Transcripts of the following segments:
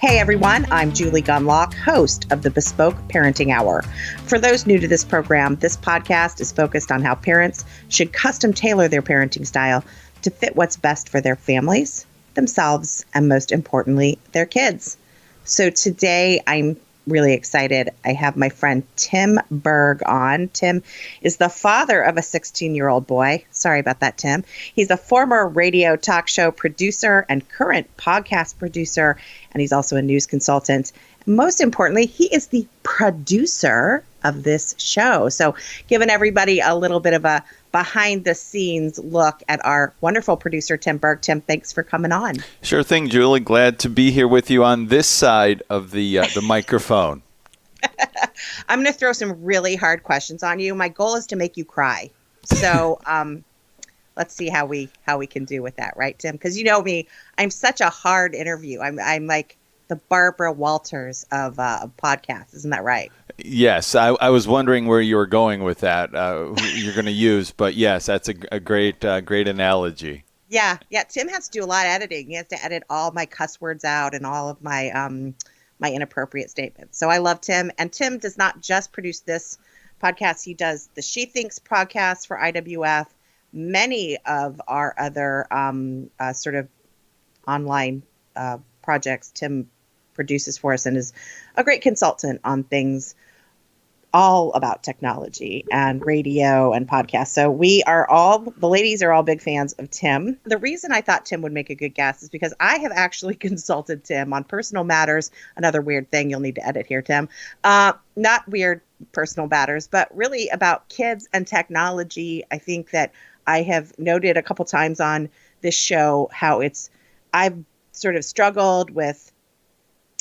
Hey everyone, I'm Julie Gunlock, host of the Bespoke Parenting Hour. For those new to this program, this podcast is focused on how parents should custom tailor their parenting style to fit what's best for their families, themselves, and most importantly, their kids. So today I'm really excited. I have my friend Tim Berg on. Tim is the father of a 16-year-old boy. Sorry about that, Tim. He's a former radio talk show producer and current podcast producer, and he's also a news consultant. Most importantly, he is the producer of this show. So giving everybody a little bit of a behind-the-scenes look at our wonderful producer, Tim Berg. Tim, thanks for coming on. Sure thing, Julie. Glad to be here with you on this side of the microphone. I'm going to throw some really hard questions on you. My goal is to make you cry. So let's see how we can do with that, right, Tim? Because you know me, I'm such a hard interview. I'm like the Barbara Walters of podcasts. Isn't that right? Yes, I was wondering where you were going with that, who you're going to use. But yes, that's a great analogy. Yeah. Tim has to do a lot of editing. He has to edit all my cuss words out and all of my my inappropriate statements. So I love Tim. And Tim does not just produce this podcast. He does the She Thinks podcast for IWF, many of our other sort of online projects Tim produces for us, and is a great consultant on things all about technology and radio and podcasts. So the ladies are all big fans of Tim. The reason I thought Tim would make a good guest is because I have actually consulted Tim on personal matters. Another weird thing you'll need to edit here, Tim. Not weird personal matters, but really about kids and technology. I think that I have noted a couple times on this show how I've sort of struggled with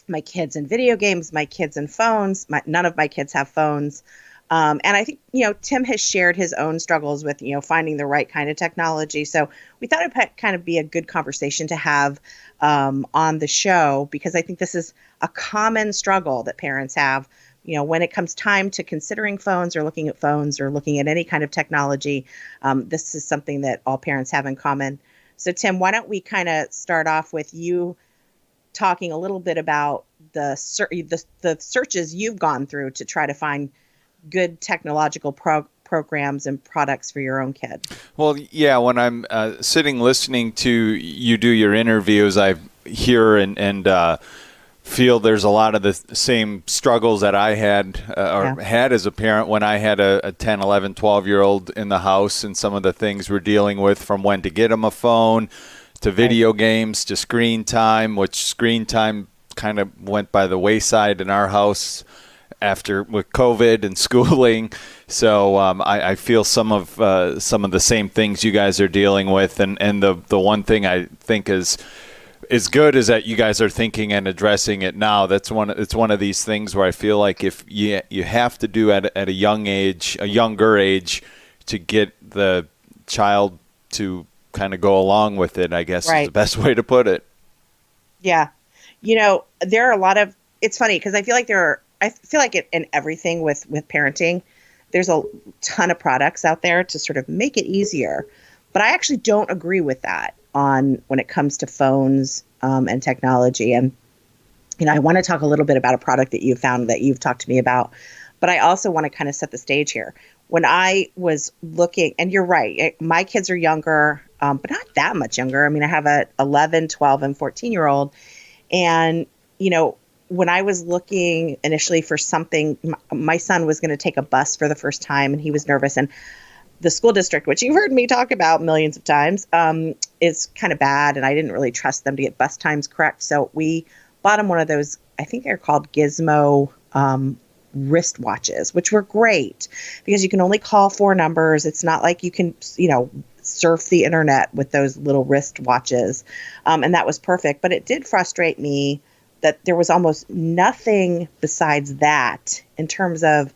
my kids in video games, my kids in phones. None of my kids have phones. And I think, Tim has shared his own struggles with, finding the right kind of technology. So we thought it'd kind of be a good conversation to have on the show, because I think this is a common struggle that parents have, when it comes time to considering phones or looking at phones or looking at any kind of technology. This is something that all parents have in common. So Tim, why don't we kind of start off with you talking a little bit about the searches you've gone through to try to find good technological programs and products for your own kid. Well, yeah, when I'm sitting listening to you do your interviews, I hear and feel there's a lot of the same struggles that I had had as a parent when I had a 10, 11, 12-year-old in the house, and some of the things we're dealing with, from when to get them a phone to video games, to screen time, which screen time kind of went by the wayside in our house with COVID and schooling. So I feel some of the same things you guys are dealing with. And the one thing I think is good is that you guys are thinking and addressing it now. It's one of these things where I feel like if you have to do at a younger age to get the child to kind of go along with it, I guess, is the best way to put it. Yeah. There are a lot of, it's funny because I feel like in everything with parenting, there's a ton of products out there to sort of make it easier. But I actually don't agree with that when it comes to phones and technology. And, I want to talk a little bit about a product that you found that you've talked to me about, but I also want to kind of set the stage here. When I was looking, and you're right, my kids are younger, but not that much younger. I mean, I have a 11, 12, and 14-year-old. And, when I was looking initially for something, my son was going to take a bus for the first time, and he was nervous. And the school district, which you've heard me talk about millions of times, is kind of bad. And I didn't really trust them to get bus times correct. So we bought him one of those, I think they're called Gizmo wristwatches, which were great because you can only call 4 numbers. It's not like you can, surf the internet with those little wristwatches. And that was perfect. But it did frustrate me that there was almost nothing besides that in terms of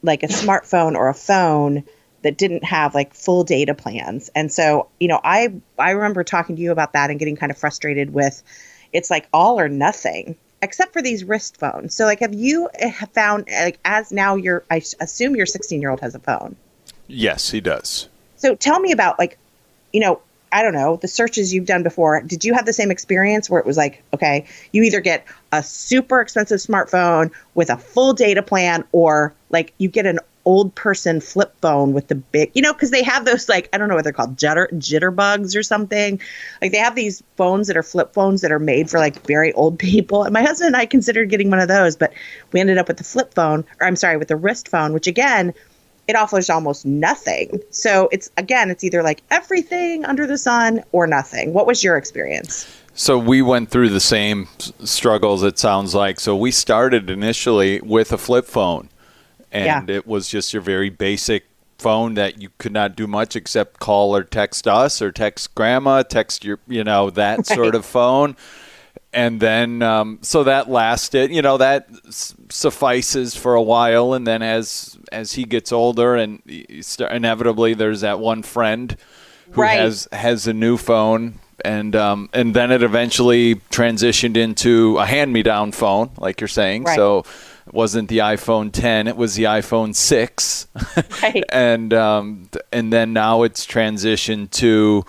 like a smartphone or a phone that didn't have like full data plans. And so, I remember talking to you about that and getting kind of frustrated with, it's like all or nothing, except for these wrist phones. So like, have you found, like, as now I assume your 16-year-old has a phone. Yes, he does. So tell me about, like, I don't know, the searches you've done before, did you have the same experience where it was like, okay, you either get a super expensive smartphone with a full data plan, or like you get an old person flip phone with the big, because they have those, like, I don't know what they're called, jitterbugs or something. Like they have these phones that are flip phones that are made for like very old people. And my husband and I considered getting one of those, but we ended up with the flip phone, or I'm sorry, with the wrist phone, which again, it offers almost nothing. So it's either like everything under the sun or nothing. What was your experience? So we went through the same struggles, it sounds like. So we started initially with a flip phone, and it was just your very basic phone that you could not do much except call or text us or text grandma, text your, that sort of phone. And then, so that lasted, that suffices for a while. And then as he gets older, and inevitably there's that one friend who has a new phone. And then it eventually transitioned into a hand-me-down phone, like you're saying. Right. So it wasn't the iPhone 10, it was the iPhone 6. Right. And then now it's transitioned to,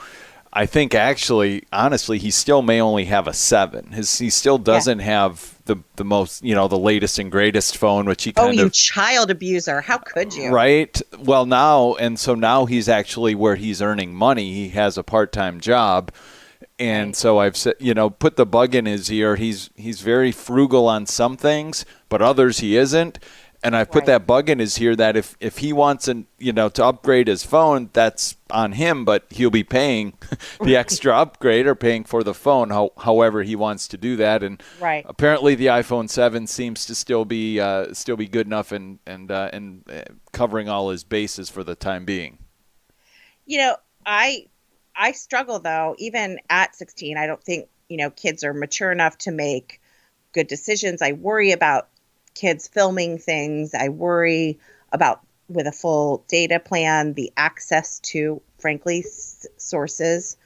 I think actually, honestly, he still may only have a 7. He still doesn't have the most, the latest and greatest phone, which he kind of... Oh, you child abuser. How could you? Right. Well, now he's actually where he's earning money. He has a part-time job. And so I've said, put the bug in his ear. He's very frugal on some things, but others he isn't. And I've put that bug in his ear that if he wants to upgrade his phone, that's on him, but he'll be paying the extra upgrade or paying for the phone, however he wants to do that. And apparently the iPhone 7 seems to still be good enough and covering all his bases for the time being. I struggle though, even at 16. I don't think, kids are mature enough to make good decisions. I worry about kids filming things. I worry about, with a full data plan, the access to, frankly, sources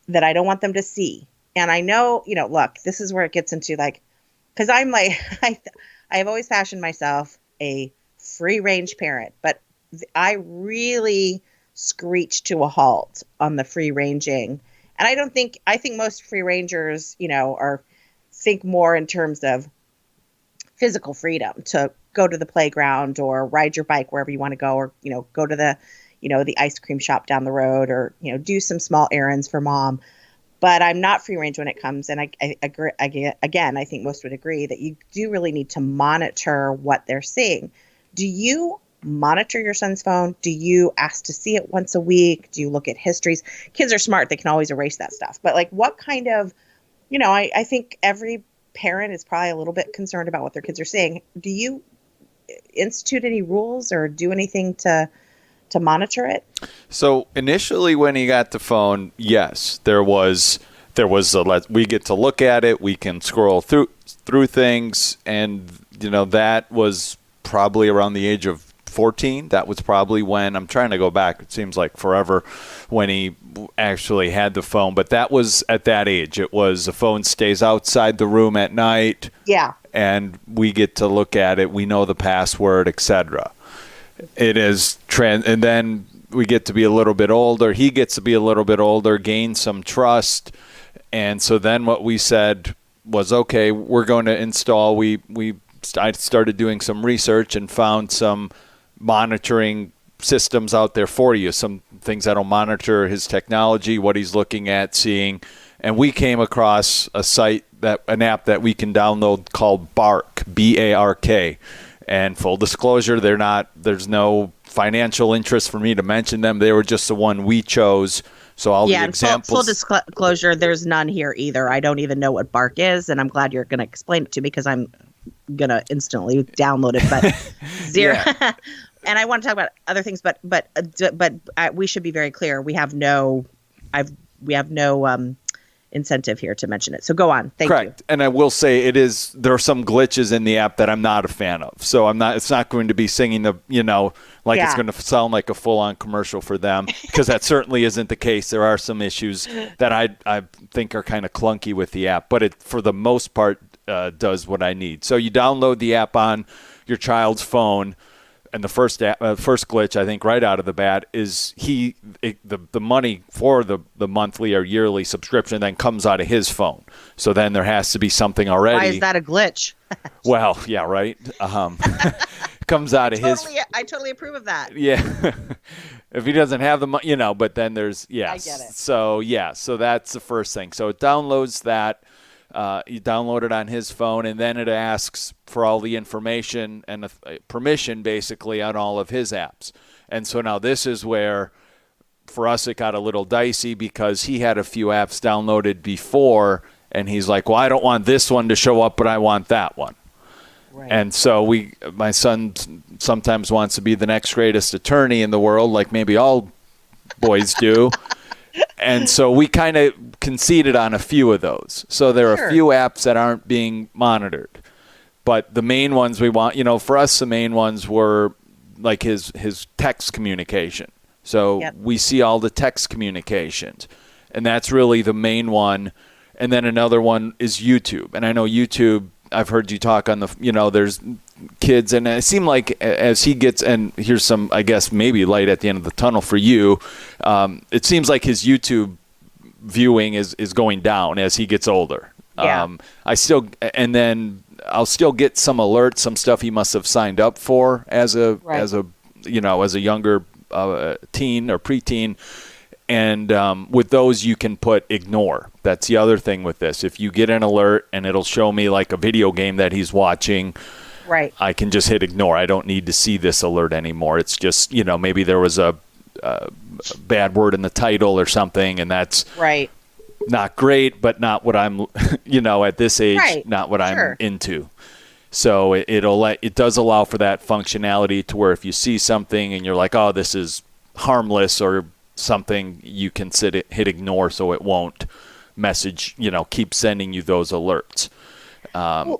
that I don't want them to see. And I know, look, this is where it gets into like, because I'm like, I have always fashioned myself a free range parent, but I really screech to a halt on the free ranging. And I think most free rangers, think more in terms of physical freedom to go to the playground or ride your bike wherever you want to go, or, go to the, the ice cream shop down the road, or, do some small errands for mom. But I'm not free range when it comes. And I agree. Again, I think most would agree that you do really need to monitor what they're seeing. Do you monitor your son's phone? Do you ask to see it once a week? Do you look at histories? Kids are smart. They can always erase that stuff. But like, what kind of, I think every parent is probably a little bit concerned about what their kids are seeing. Do you institute any rules or do anything to monitor it? So initially when he got the phone, yes, there was we get to look at it, we can scroll through things, and that was probably around the age of 14. That was probably when, I'm trying to go back, it seems like forever, when he actually had the phone. But that was at that age. It was the phone stays outside the room at night. Yeah. And we get to look at it. We know the password, etc. It is and then we get to be a little bit older. He gets to be a little bit older, gain some trust. And so then what we said was, okay, we're going to install. I started doing some research and found some monitoring systems out there for you, some things that'll monitor his technology, what he's looking at, seeing. And we came across an app that we can download called Bark, B-A-R-K. And full disclosure, there's no financial interest for me to mention them. They were just the one we chose. So all the examples. Full disclosure, there's none here either. I don't even know what Bark is, and I'm glad you're going to explain it to me, because I'm going to instantly download it. But zero. And I want to talk about other things, but we should be very clear. We have no incentive here to mention it. So go on. Thank you. And I will say there are some glitches in the app that I'm not a fan of. So it's not going to be singing it's going to sound like a full-on commercial for them, because that certainly isn't the case. There are some issues that I think are kind of clunky with the app, but it, for the most part, does what I need. So you download the app on your child's phone, And the first glitch, I think, right out of the bat is the money for the monthly or yearly subscription then comes out of his phone. So then there has to be something already. Why is that a glitch? Well, yeah, right. Comes out of his. I totally approve of that. Yeah. If he doesn't have the money, but then there's, yes. I get it. So that's the first thing. So it downloads that. You download it on his phone, and then it asks for all the information and permission, basically, on all of his apps. And so now this is where, for us, it got a little dicey because he had a few apps downloaded before, and he's like, well, I don't want this one to show up, but I want that one. Right. And so my son sometimes wants to be the next greatest attorney in the world, like maybe all boys do. And so we kind of conceded on a few of those. So there are a few apps that aren't being monitored. But the main ones we want, for us, the main ones were like his text communication. So we see all the text communications. And that's really the main one. And then another one is YouTube. And I know YouTube, I've heard you talk on there's kids, and it seemed like as he gets, and here's some, I guess, maybe light at the end of the tunnel for you, it seems like his YouTube viewing is going down as he gets older. Yeah. And then I'll still get some alerts, some stuff he must have signed up for as a younger teen or preteen. And with those, you can put ignore. That's the other thing with this. If you get an alert and it'll show me like a video game that he's watching, right, I can just hit ignore. I don't need to see this alert anymore. It's just, maybe there was a bad word in the title or something, and that's right, not great, but not what I'm, at this age, not what I'm into. So it does allow for that functionality to where if you see something and you're like, oh, this is harmless or something, you can hit ignore so it won't message, keep sending you those alerts. I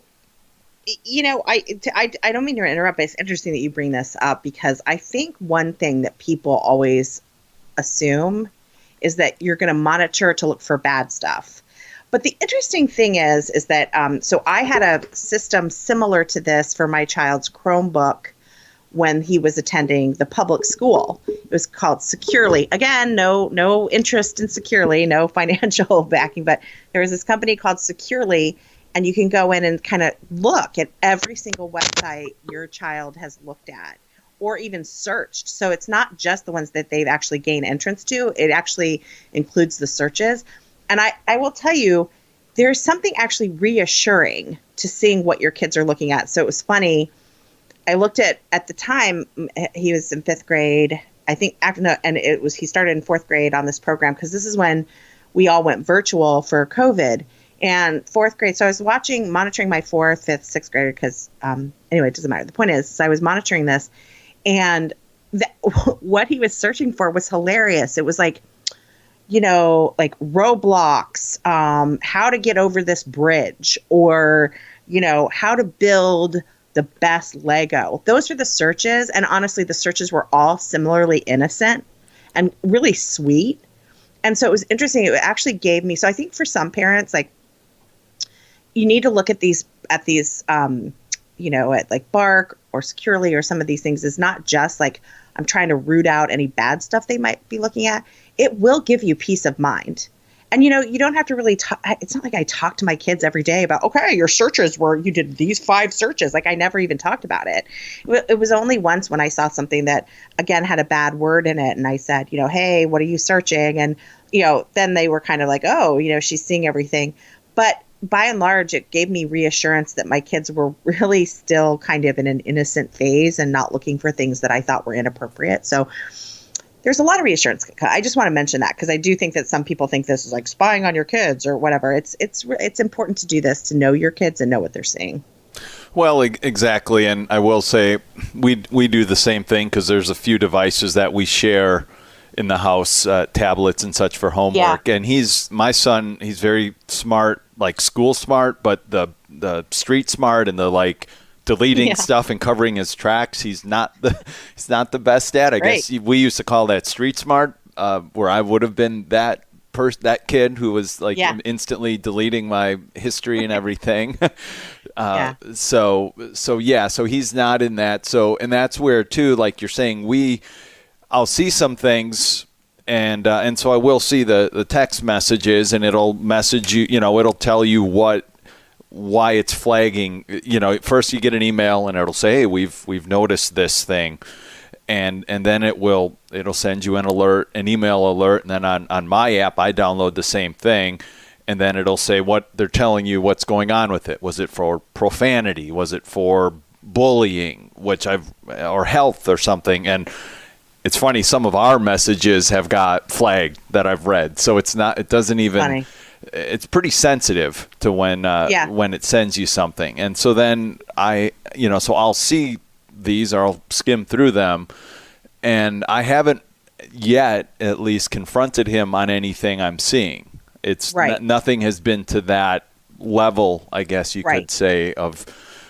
don't mean to interrupt, but it's interesting that you bring this up because I think one thing that people always assume is that you're going to monitor to look for bad stuff. But the interesting thing is that, so I had a system similar to this for my child's Chromebook when he was attending the public school. It was called Securely. Again, no interest in Securely, no financial backing, but there was this company called Securely, and you can go in and kind of look at every single website your child has looked at or even searched. So it's not just the ones that they've actually gained entrance to. It actually includes the searches. And I will tell you, there's something actually reassuring to seeing what your kids are looking at. So it was funny. I looked at the time, he was in 5th grade, I think, he started in 4th grade on this program because this is when we all went virtual for COVID. And 4th grade, so I was monitoring my 4th, 5th, 6th grader because, anyway, it doesn't matter. The point is, so I was monitoring this, and what he was searching for was hilarious. It was like, like Roblox, how to get over this bridge, or, how to build the best Lego. Those are the searches. And honestly, the searches were all similarly innocent and really sweet. And so it was interesting. It actually gave me, so I think for some parents, like, you need to look at these, at like Bark or Securely or some of these things is not just like, I'm trying to root out any bad stuff they might be looking at. It will give you peace of mind. And, you don't have to really talk. It's not like I talk to my kids every day about, okay, your searches were, you did these 5 searches. Like I never even talked about it. It was only once when I saw something that, again, had a bad word in it. And I said, hey, what are you searching? And, then they were kind of like, oh, she's seeing everything. But by and large, it gave me reassurance that my kids were really still kind of in an innocent phase and not looking for things that I thought were inappropriate. So there's a lot of reassurance. I just want to mention that because I do think that some people think this is like spying on your kids or whatever. It's important to do this, to know your kids and know what they're seeing. Well, exactly. And I will say we do the same thing because there's a few devices that we share in the house, tablets and such for homework. Yeah. And my son, he's very smart, like school smart, but the street smart and the like deleting stuff and covering his tracks, he's not the best at. I guess we used to call that street smart, where I would have been that that kid who was like Yeah. instantly deleting my history and everything. Yeah. So he's not in that. So, and that's where too, like you're saying, I'll see some things, and so I will see the text messages, and it'll message you, it'll tell you why it's flagging. First you get an email and it'll say, hey, we've noticed this thing. And then it'll send you an email alert, and then on my app I download the same thing, and then it'll say what they're telling you what's going on with it. Was it for profanity? Was it for bullying, or health or something? And it's funny, some of our messages have got flagged that I've read, so it's pretty sensitive to when it sends you something. And so then I'll see these, or I'll skim through them, and I haven't yet at least confronted him on anything I'm seeing. It's nothing has been to that level, I guess you could say, of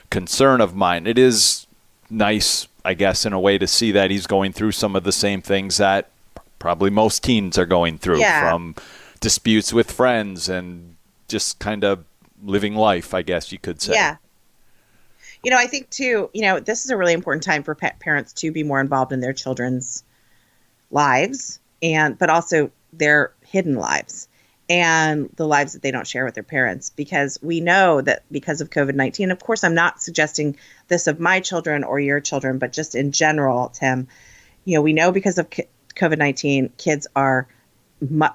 concern of mine. It is nice, I guess, in a way, to see that he's going through some of the same things that probably most teens are going through, from disputes with friends and just kind of living life, I guess you could say. Yeah. I think too, this is a really important time for parents to be more involved in their children's lives, but also their hidden lives and the lives that they don't share with their parents, because we know that because of COVID-19, of course, I'm not suggesting this of my children or your children, but just in general, Tim, we know because of COVID-19, kids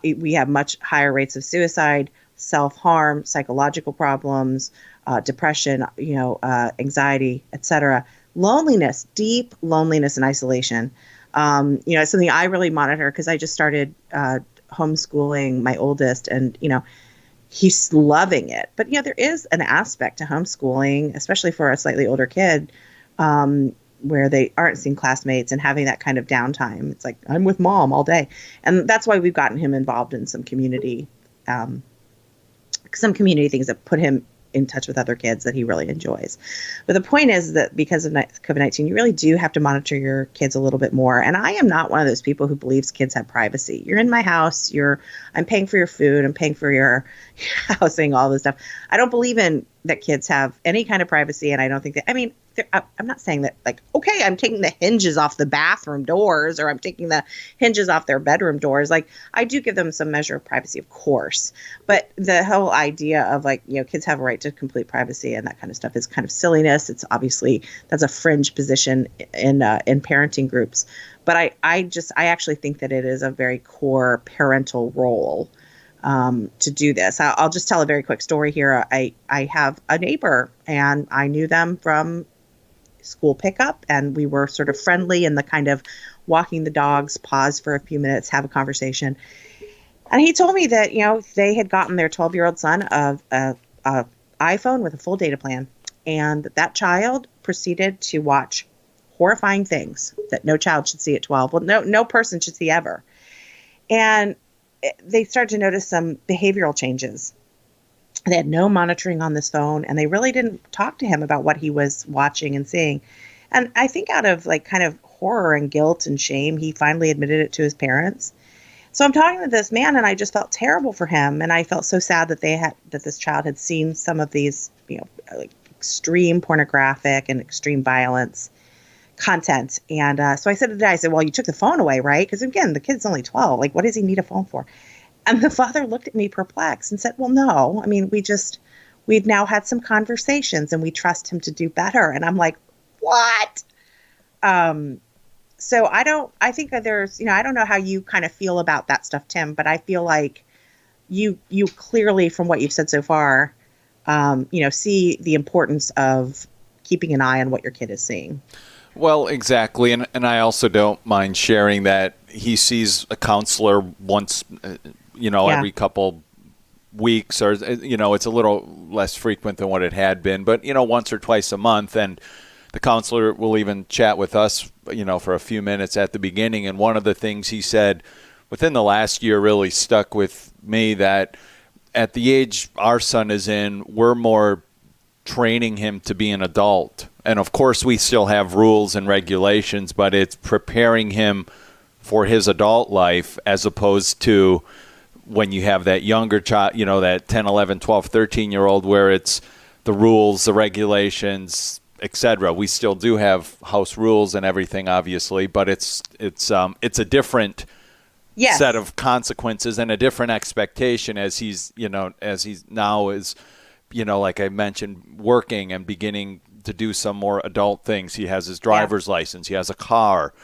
we have much higher rates of suicide, self-harm, psychological problems, depression, anxiety, etc. Loneliness, deep loneliness and isolation. It's something I really monitor because I just started homeschooling my oldest, and he's loving it. But there is an aspect to homeschooling, especially for a slightly older kid, where they aren't seeing classmates and having that kind of downtime. It's like, I'm with mom all day, and that's why we've gotten him involved in some community things that put him in touch with other kids that he really enjoys. But the point is that because of COVID-19, you really do have to monitor your kids a little bit more. And I am not one of those people who believes kids have privacy. You're in my house. I'm paying for your food. I'm paying for your housing, all this stuff. I don't believe in that kids have any kind of privacy. And I don't think that, I'm not saying that okay, I'm taking the hinges off the bathroom doors, or I'm taking the hinges off their bedroom doors. I do give them some measure of privacy, of course. But the whole idea of kids have a right to complete privacy and that kind of stuff is kind of silliness. It's obviously, that's a fringe position in parenting groups. But I actually think that it is a very core parental role to do this. I'll just tell a very quick story here. I have a neighbor, and I knew them from school pickup, and we were sort of friendly in the kind of walking the dogs, pause for a few minutes, have a conversation. And he told me that, they had gotten their 12-year-old son a iPhone with a full data plan, and that child proceeded to watch horrifying things that no child should see at 12. Well, no person should see ever. And they started to notice some behavioral changes. They had no monitoring on this phone, and they really didn't talk to him about what he was watching and seeing. And I think out of kind of horror and guilt and shame, he finally admitted it to his parents. So I'm talking to this man, and I just felt terrible for him, and I felt so sad that this child had seen some of these, extreme pornographic and extreme violence content. And so I said to the dad, well, you took the phone away, right? Because again, the kid's only 12. What does he need a phone for? And the father looked at me perplexed and said, well, no, we've now had some conversations, and we trust him to do better. And I'm like, what? So I think that there's, I don't know how you kind of feel about that stuff, Tim, but I feel like you clearly, from what you've said so far, see the importance of keeping an eye on what your kid is seeing. Well, exactly. And I also don't mind sharing that he sees a counselor once, every couple weeks, or, it's a little less frequent than what it had been, but, once or twice a month. And the counselor will even chat with us, for a few minutes at the beginning. And one of the things he said within the last year really stuck with me, that at the age our son is in, we're more training him to be an adult. And of course, we still have rules and regulations, but it's preparing him for his adult life, as opposed to when you have that younger child, that 10, 11, 12, 13-year-old, where it's the rules, the regulations, etc. We still do have house rules and everything, obviously, but it's a different set of consequences and a different expectation as he's now is, like I mentioned, working and beginning to do some more adult things. He has his driver's license. He has a car.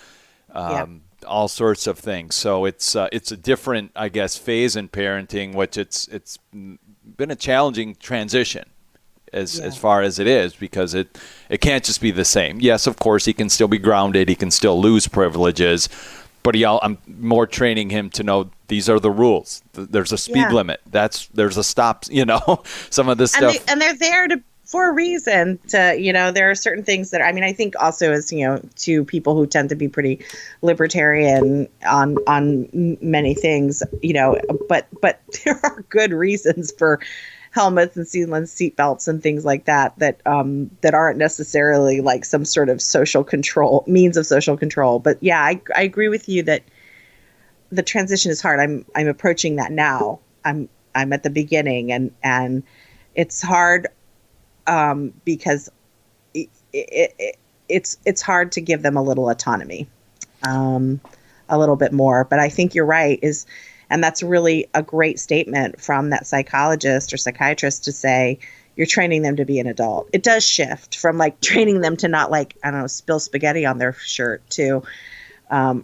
All sorts of things. So it's a different, I guess, phase in parenting, which it's been a challenging transition as far as it is, because it can't just be the same. Yes, of course, he can still be grounded. He can still lose privileges, but I'm more training him to know these are the rules. There's a speed limit. There's a stop. Some of this stuff, and they're there for a reason. There are certain things that, I think also as, to people who tend to be pretty libertarian on many things, but there are good reasons for helmets and seat belts and things like that aren't necessarily like some sort of means of social control. But yeah, I agree with you that the transition is hard. I'm approaching that now. I'm at the beginning, and it's hard because it's hard to give them a little autonomy, a little bit more. But I think you're right, and that's really a great statement from that psychologist or psychiatrist to say, you're training them to be an adult. It does shift from like training them to not spill spaghetti on their shirt to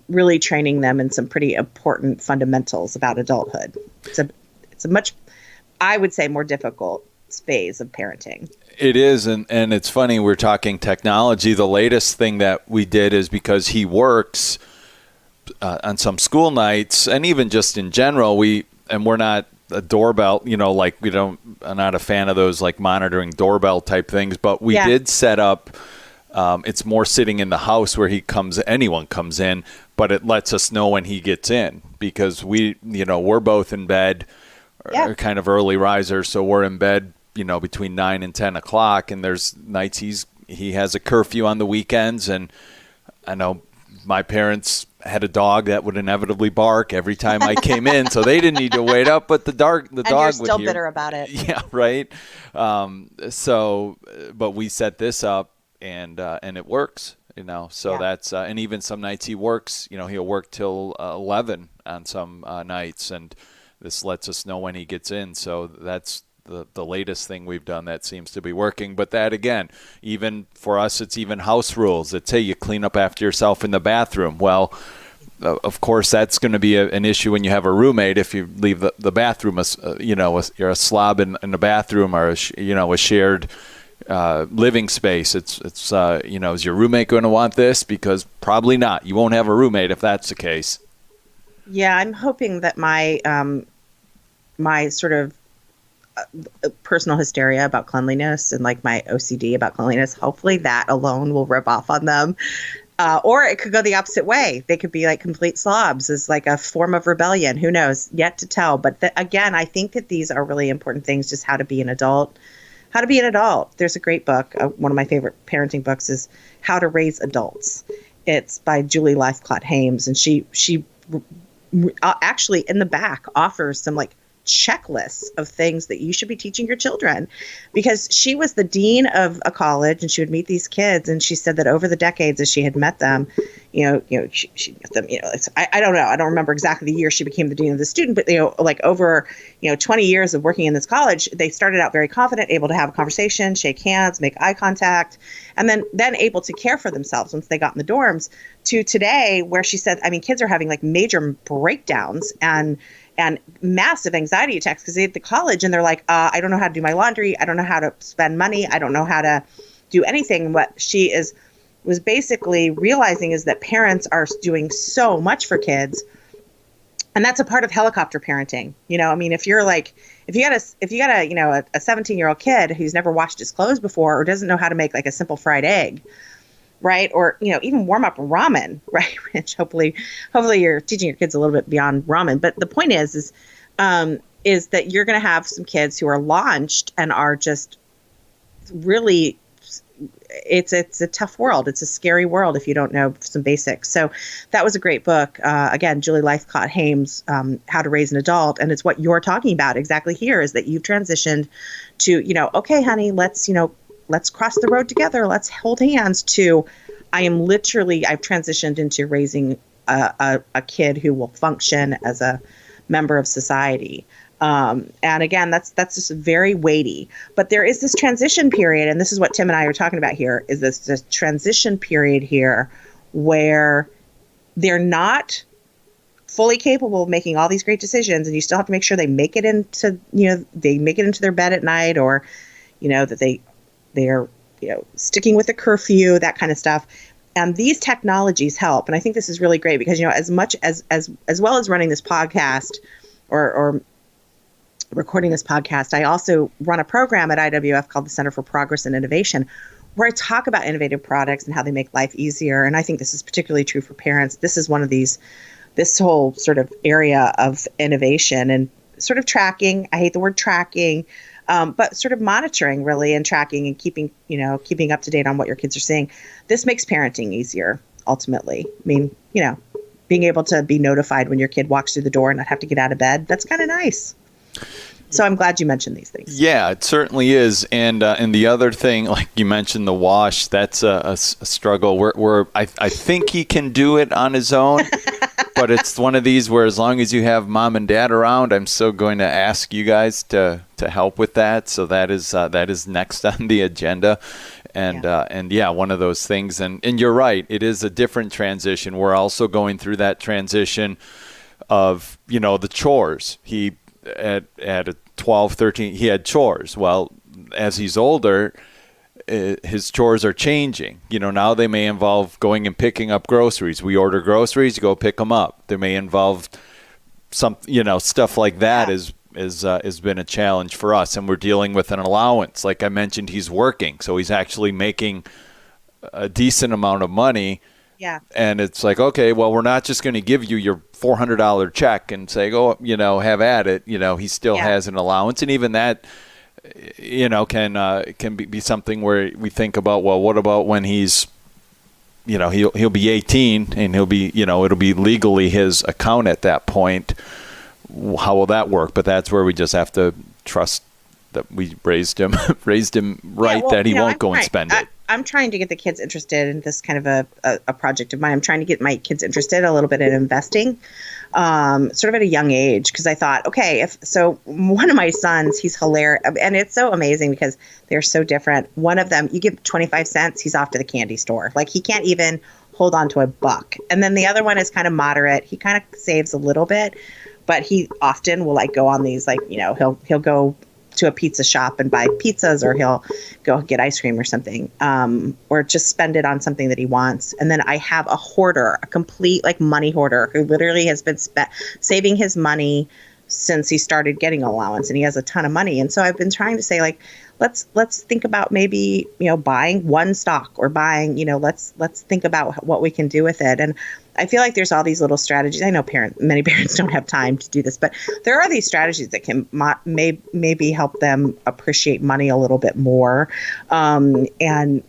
really training them in some pretty important fundamentals about adulthood. It's a much, I would say, more difficult phase of parenting. It is, and it's funny, we're talking technology. The latest thing that we did is, because he works on some school nights, and even just in general, we're not a doorbell, I'm not a fan of those like monitoring doorbell type things, but we did set up, it's more sitting in the house where anyone comes in, but it lets us know when he gets in, because we're both in bed, kind of early risers, so we're in bed between 9 and 10 o'clock, and there's nights he has a curfew on the weekends. And I know my parents had a dog that would inevitably bark every time I came in, so they didn't need to wait up, but the dog and you're still bitter about it. Yeah, right. But we set this up, and it works, so that's, and even some nights he works, he'll work till 11 on some nights, and this lets us know when he gets in. So that's the latest thing we've done that seems to be working. But that, again, even for us, it's even house rules. It's, hey, you clean up after yourself in the bathroom. Well, of course, that's going to be an issue when you have a roommate. If you leave the bathroom, you're a slob in the bathroom, or a shared living space. It's is your roommate going to want this? Because probably not. You won't have a roommate if that's the case. Yeah, I'm hoping that my my sort of personal hysteria about cleanliness and like my OCD about cleanliness, hopefully that alone will rub off on them. Or it could go the opposite way. They could be like complete slobs as like a form of rebellion. Who knows? Yet to tell. But again, I think that these are really important things, just how to be an adult. How to be an adult. There's a great book. One of my favorite parenting books is How to Raise Adults. It's by Julie Lythcott-Haims, and she actually in the back offers some like checklists of things that you should be teaching your children, because she was the dean of a college and she would meet these kids, and she said that over the decades as she had met them, she met them, I don't know, I don't remember exactly the year she became the dean of the student, but like over 20 years of working in this college, they started out very confident, able to have a conversation, shake hands, make eye contact, and then able to care for themselves once they got in the dorms, to today where she said, kids are having like major breakdowns and massive anxiety attacks because they at the college and they're like, I don't know how to do my laundry. I don't know how to spend money. I don't know how to do anything. What she was basically realizing is that parents are doing so much for kids. And that's a part of helicopter parenting. If you got a 17-year-old kid who's never washed his clothes before or doesn't know how to make like a simple fried egg, right? Or, even warm up ramen, right? Which hopefully you're teaching your kids a little bit beyond ramen. But the point is that you're going to have some kids who are launched and are just really it's a tough world. It's a scary world if you don't know some basics. So that was a great book. Again, Julie Lythcott-Haims, How to Raise an Adult. And it's what you're talking about exactly here, is that you've transitioned to, okay, honey, let's cross the road together. Let's hold hands, to I've transitioned into raising a kid who will function as a member of society. And again, that's just very weighty. But there is this transition period, and this is what Tim and I are talking about here, is this transition period here where they're not fully capable of making all these great decisions, and you still have to make sure they make it into, they make it into their bed at night, or, that they're sticking with the curfew, that kind of stuff. And these technologies help. And I think this is really great because, as much as well as running this podcast or recording this podcast, I also run a program at IWF called the Center for Progress and Innovation, where I talk about innovative products and how they make life easier. And I think this is particularly true for parents. This is one of this whole sort of area of innovation and sort of tracking. I hate the word tracking, but sort of monitoring really, and tracking and keeping up to date on what your kids are seeing. This makes parenting easier, ultimately. I mean, being able to be notified when your kid walks through the door and not have to get out of bed, that's kind of nice. So I'm glad you mentioned these things. Yeah, it certainly is. And the other thing, like you mentioned, the wash, that's a struggle. Where I think he can do it on his own, but it's one of these where as long as you have mom and dad around, I'm still going to ask you guys to help with that. So that is next on the agenda. And one of those things. And you're right, it is a different transition. We're also going through that transition of, the chores. He at 12, 13, he had chores. Well, as he's older, his chores are changing. Now they may involve going and picking up groceries. We order groceries, go pick them up. They may involve some, stuff like that has been a challenge for us. And we're dealing with an allowance. Like I mentioned, he's working, so he's actually making a decent amount of money. Yeah. And it's like, okay, well, we're not just going to give you your $400 check and say, go, have at it. He still has an allowance. And even that, can be something where we think about, well, what about when he's, he'll be 18 and he'll be, it'll be legally his account at that point. How will that work? But that's where we just have to trust that we raised him right, that he won't go and spend it. I'm trying to get the kids interested in this kind of a project of mine. I'm trying to get my kids interested a little bit in investing, sort of at a young age, because I thought, okay, so one of my sons, he's hilarious, and it's so amazing because they're so different. One of them, you give 25 cents, he's off to the candy store. Like he can't even hold on to a buck. And then the other one is kind of moderate. He kind of saves a little bit, but he often will go on these, he'll go to a pizza shop and buy pizzas, or he'll go get ice cream or something, or just spend it on something that he wants. And then I have a hoarder, a complete money hoarder, who literally has been saving his money since he started getting allowance, and he has a ton of money. And so I've been trying to say, let's think about maybe, buying one stock, or buying, let's think about what we can do with it. And I feel like there's all these little strategies. I know many parents don't have time to do this, but there are these strategies that can maybe help them appreciate money a little bit more. And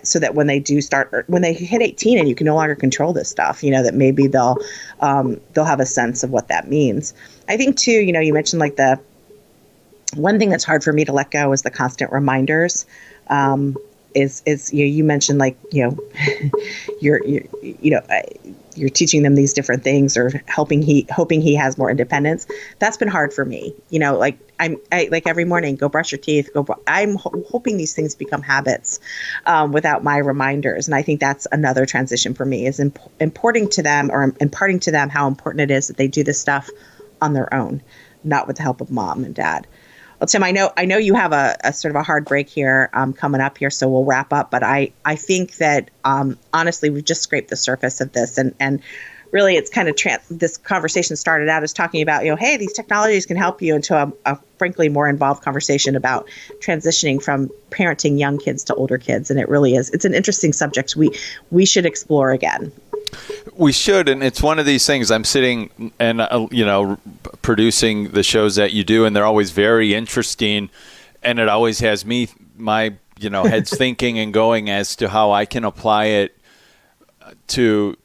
so that when they hit 18 and you can no longer control this stuff, that maybe they'll have a sense of what that means. I think too, you mentioned the one thing that's hard for me to let go is the constant reminders. You mentioned you're teaching them these different things, or hoping he has more independence. That's been hard for me. I every morning, go brush your teeth. I'm hoping these things become habits without my reminders. And I think that's another transition for me, is imparting to them how important it is that they do this stuff on their own, not with the help of mom and dad. Well, Tim, I know you have a sort of a hard break here coming up here, so we'll wrap up. But I think that honestly, we've just scraped the surface of this, and really, it's kind of this conversation started out as talking about, hey, these technologies can help you, into a frankly more involved conversation about transitioning from parenting young kids to older kids, and it really is. It's an interesting subject we should explore again. We should, and it's one of these things. I'm sitting and producing the shows that you do, and they're always very interesting, and it always has my heads thinking and going as to how I can apply it to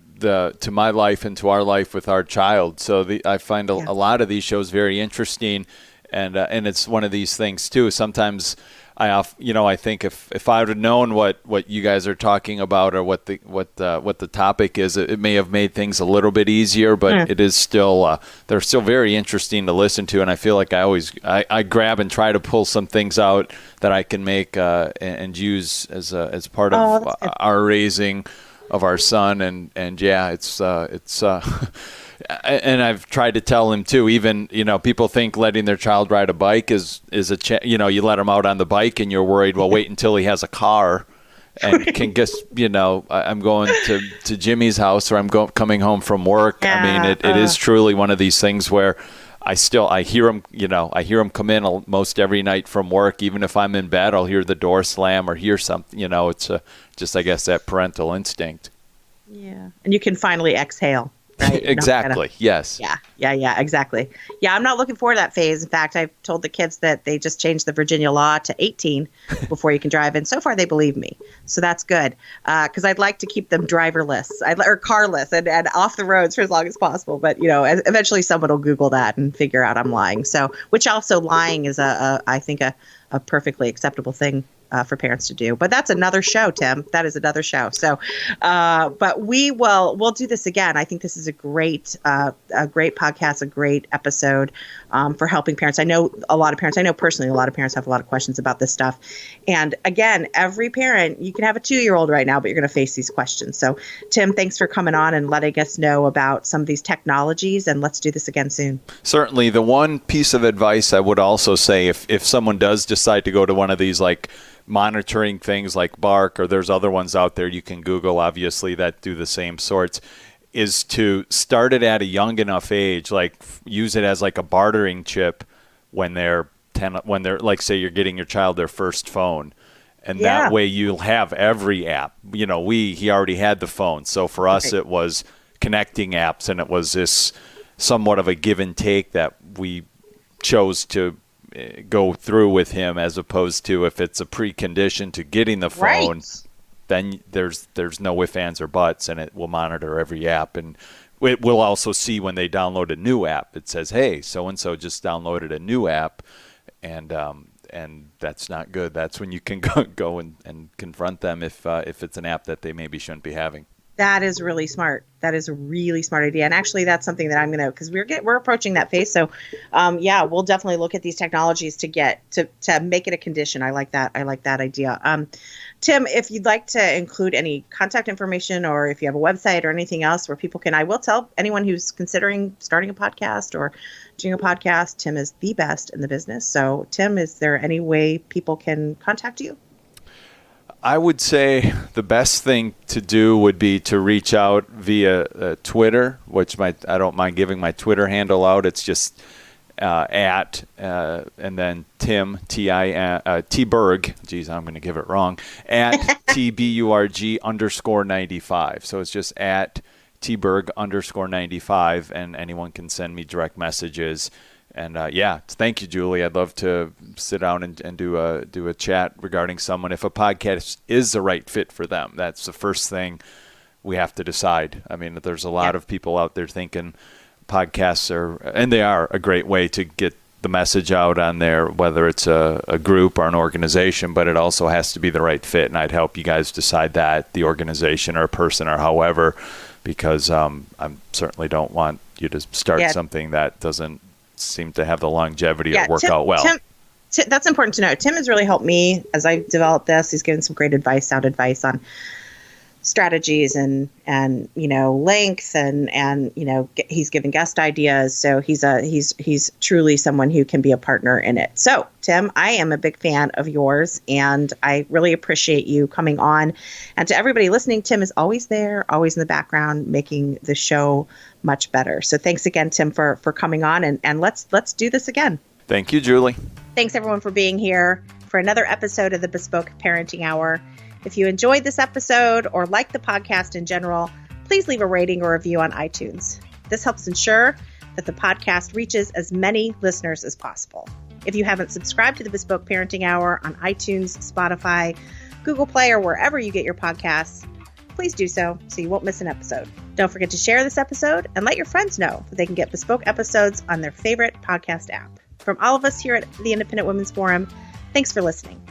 my life and to our life with our child. So I find a lot of these shows very interesting, and it's one of these things too. Sometimes I think if I would have known what you guys are talking about or what the topic is, it may have made things a little bit easier, but it is still they're still very interesting to listen to, and I feel like I grab and try to pull some things out that I can make and use as part of our raising of our son, and it's and I've tried to tell him too, even, people think letting their child ride a bike is you let him out on the bike and you're worried, well, wait until he has a car and can guess, I'm going to Jimmy's house or I'm coming home from work. Yeah. I mean, it is truly one of these things where I hear him come in almost every night from work. Even if I'm in bed, I'll hear the door slam or hear something, it's just, I guess, that parental instinct. Yeah. And you can finally exhale. Right? Exactly. Yes. Yeah, exactly. Yeah, I'm not looking forward to that phase. In fact, I've told the kids that they just changed the Virginia law to 18 before you can drive. And so far, they believe me. So that's good. Because I'd like to keep them driverless or carless and off the roads for as long as possible. But, eventually someone will Google that and figure out I'm lying. So, which also lying is, I think, a perfectly acceptable thing for parents to do. But that's another show, Tim. That is another show. So, but we'll do this again. I think this is a great podcast, a great episode for helping parents. I know personally, a lot of parents have a lot of questions about this stuff. And again, every parent, you can have a 2-year-old right now, but you're going to face these questions. So, Tim, thanks for coming on and letting us know about some of these technologies, and let's do this again soon. Certainly. The one piece of advice I would also say, if someone does decide to go to one of these, like, monitoring things like Bark, or there's other ones out there you can Google, obviously, that do the same sorts, is to start it at a young enough age, like use it as like a bartering chip when they're 10, when they're, like, say you're getting your child their first phone. And that way you'll have every app. He already had the phone. So for us, it was connecting apps, and it was this somewhat of a give and take that we chose to go through with him, as opposed to if it's a precondition to getting the phone, then there's no ifs, ands, or buts, and it will monitor every app. And it will also see when they download a new app. It says, hey, so-and-so just downloaded a new app, and that's not good. That's when you can go and confront them if it's an app that they maybe shouldn't be having. That is really smart. That is a really smart idea. And actually, that's something that I'm going to, because we're approaching that phase. So, we'll definitely look at these technologies to make it a condition. I like that. I like that idea. Tim, if you'd like to include any contact information, or if you have a website or anything else where people can, I will tell anyone who's considering starting a podcast or doing a podcast, Tim is the best in the business. So, Tim, is there any way people can contact you? I would say the best thing to do would be to reach out via Twitter, which I don't mind giving my Twitter handle out. It's just at and then Tim T-Berg. Geez, I'm going to give it wrong. At TBURG _95. So it's just at T-Berg _95, and anyone can send me direct messages. And thank you, Julie. I'd love to sit down and do a chat regarding someone. If a podcast is the right fit for them, that's the first thing we have to decide. I mean, there's a lot of people out there thinking podcasts they are a great way to get the message out on there, whether it's a group or an organization, but it also has to be the right fit. And I'd help you guys decide that, the organization or a person or however, because I certainly don't want you to start something that doesn't seem to have the longevity or work out well. Tim, that's important to know. Tim has really helped me as I developed this. He's given some great sound advice on strategies and length and he's given guest ideas. So he's truly someone who can be a partner in it. So Tim, I am a big fan of yours, and I really appreciate you coming on. And to everybody listening, Tim is always there, always in the background, making the show much better. So thanks again, Tim, for coming on, and let's do this again. Thank you, Julie. Thanks everyone for being here for another episode of the Bespoke Parenting Hour. If you enjoyed this episode or like the podcast in general, please leave a rating or review on iTunes. This helps ensure that the podcast reaches as many listeners as possible. If you haven't subscribed to the Bespoke Parenting Hour on iTunes, Spotify, Google Play, or wherever you get your podcasts, please do so you won't miss an episode. Don't forget to share this episode and let your friends know that they can get Bespoke episodes on their favorite podcast app. From all of us here at the Independent Women's Forum, thanks for listening.